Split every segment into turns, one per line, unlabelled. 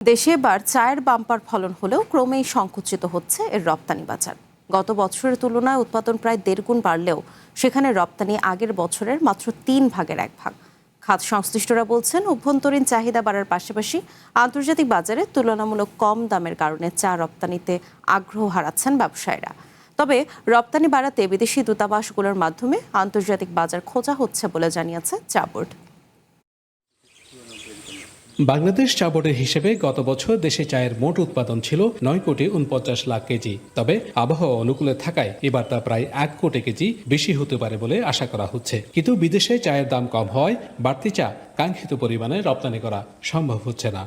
দেশে এবার চায়ের বাম্পার ফলন হলেও ক্রমেই সংকুচিত হচ্ছে এর রপ্তানি বাজার। গত বছরের তুলনায় উৎপাদন প্রায় 1.5 গুণ বাড়লেও সেখানে রপ্তানি আগের বছরের মাত্র 3/1 খাত সংশ্লিষ্টরা বলছেন, অভ্যন্তরীণ চাহিদা বাড়ার পাশাপাশি আন্তর্জাতিক বাজারে তুলনামূলক কম দামের কারণে চা রপ্তানিতে আগ্রহ হারাচ্ছেন ব্যবসায়ীরা। তবে রপ্তানি বাড়াতে বিদেশি দূতাবাসগুলোর মাধ্যমে আন্তর্জাতিক বাজার খোঁজা হচ্ছে বলে জানিয়েছে চা বোর্ড।
বাংলাদেশ চা বোর্ডের হিসেবে গত বছর দেশে চায়ের মোট উৎপাদন ছিল 9,49,00,000 কেজি। তবে আবহাওয়া অনুকূলে থাকায় এবার তা প্রায় 1 কোটি কেজি বেশি হতে পারে বলে আশা করা হচ্ছে। কিন্তু বিদেশে চায়ের দাম কম হওয়ায় বাড়তি চা কাঙ্ক্ষিত পরিমাণে রপ্তানি করা সম্ভব হচ্ছে না।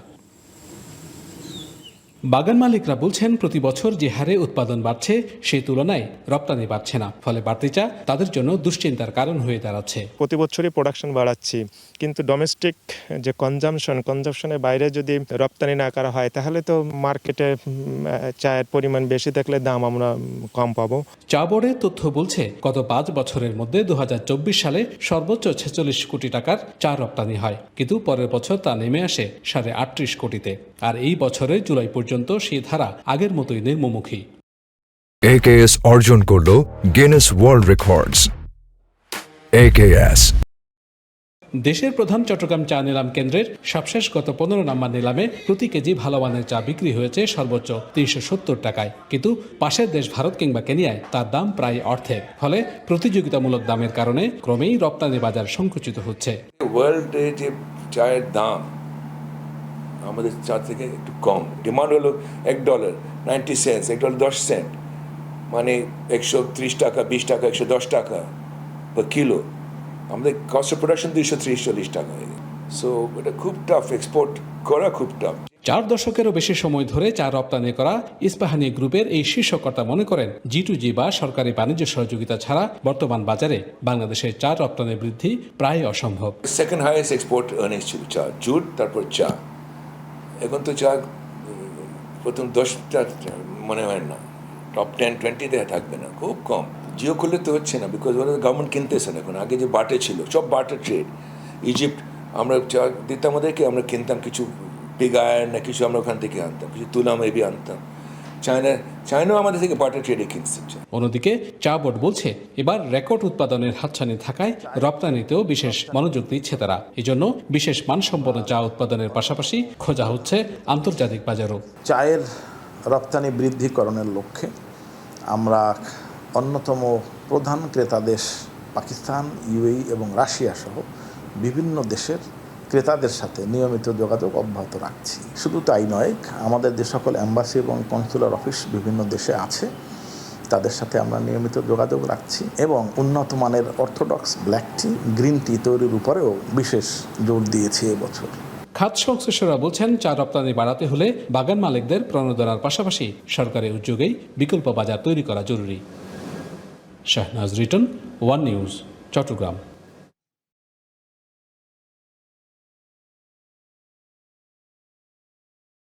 বাগান মালিকরা বলছেন, প্রতি বছর যে হারে উৎপাদন বাড়ছে সেই তুলনায় রপ্তানি বাড়ছে না। ফলে বাড়তি চা তাদের জন্য দুশ্চিন্তার কারণ হয়ে দাঁড়াচ্ছে।
প্রতি বছরই প্রোডাকশন বাড়াচ্ছি, কিন্তু ডোমেস্টিক যে কনজামশনের বাইরে যদি রপ্তানি না করা হয় তাহলে তো মার্কেটে চায়ের পরিমাণ বেশি থাকলে দাম আমরা কম পাবো।
চা বোর্ডের তথ্য বলছে, গত 5 বছরের মধ্যে 2024 সালে সর্বোচ্চ 46 কোটি টাকার চা রপ্তানি হয়, কিন্তু পরের বছর তা নেমে আসে 38.5 কোটিতে। আর এই বছরের জুলাই পর্যন্ত সেই ধারা আগের মতোই নিম্নমুখী।
AKS অর্জন করল গিনেস ওয়ার্ল্ড রেকর্ডস। AKS
দেশের প্রধান চট্টগ্রাম চা নিলাম কেন্দ্রের সবশেষ গত 15 নম্বর নিলামে প্রতি কেজি ভালো মানের চা বিক্রি হয়েছে সর্বোচ্চ 370 টাকায়, কিন্তু পাশের দেশ ভারত কিংবা কেনিয়ায় তার দাম প্রায় অর্ধেক। ফলে প্রতিযোগিতামূলক দামের কারণে ক্রমেই রপ্তানি বাজার সংকুচিত হচ্ছে।
ওয়ার্ল্ডে যে চায়ের দাম আমাদের চা থেকে একটু কম, ডিমান্ড হলো $1.90, $1.10, মানে 130 টাকা, 20 টাকা, 110 টাকা পার কিলো। আমাদের কস্ট অফ প্রোডাকশন 230-40 টাকা। সো এটা খুব টাফ, এক্সপোর্ট করা খুব টাফ।
4 দশকেরও বেশি সময় ধরে চা রপ্তানি করা ইস্পাহানি গ্রুপের এই শীর্ষকর্তা মনে করেন, G2G বা সরকারি বাণিজ্য সহযোগিতা ছাড়া বর্তমান বাজারে বাংলাদেশের চা রপ্তানি বৃদ্ধি প্রায় অসম্ভব।
সেকেন্ড হাইয়েস্ট এক্সপোর্ট আর্নিংস ছিল চা, জুট, তারপর চা। এখন তো চা প্রথম 10টা মনে হয় না, টপ 10-20-তে থাকবে না, খুব কম। জিও খুললে তো হচ্ছে না, বিকজ গভর্নমেন্ট কিনতেছে না এখন। আগে যে বাটে ছিল, সব বাটার ট্রেড। ইজিপ্ট আমরা চা দিতাম ওদেরকে, আমরা কিনতাম কিছু পিগ আয়রন না কিছু, আমরা ওখান থেকে আনতাম, কিছু তুলা মেবি আনতাম। চায়নাও আমাদের থেকে বাটার ট্রেডে কিনছে।
অন্যদিকে চা বোর্ড বলছে, এবার রেকর্ড উৎপাদনের হাতছানি থাকায় রপ্তানিতেও বিশেষ মনোযোগ দিচ্ছে তারা। এজন্য বিশেষ মানসম্পন্ন চা উৎপাদনের পাশাপাশি খোঁজা হচ্ছে আন্তর্জাতিক বাজারও।
চায়ের রপ্তানি বৃদ্ধিকরণের লক্ষ্যে আমরা অন্যতম প্রধান ক্রেতা দেশ পাকিস্তান, UAE এবং রাশিয়া সহ বিভিন্ন দেশের ক্রেতাদের সাথে নিয়মিত যোগাযোগ অব্যাহত রাখছি। শুধু তাই নয়, আমাদের যে সকল অ্যাম্বাসি এবং কনসুলার অফিস বিভিন্ন দেশে আছে তাদের সাথে আমরা নিয়মিত যোগাযোগ রাখছি এবং উন্নত মানের অর্থোডক্স ব্ল্যাক টি, গ্রিন টি তৈরির উপরেও বিশেষ জোর দিয়েছি এবছর।
খাত সংশ্লিষ্টরা বলছেন, চা রপ্তানি বাড়াতে হলে বাগান মালিকদের প্রণোদনার পাশাপাশি সরকারের উদ্যোগেই বিকল্প বাজার তৈরি করা জরুরি। Shahnaz Riton, One News, Chittagong.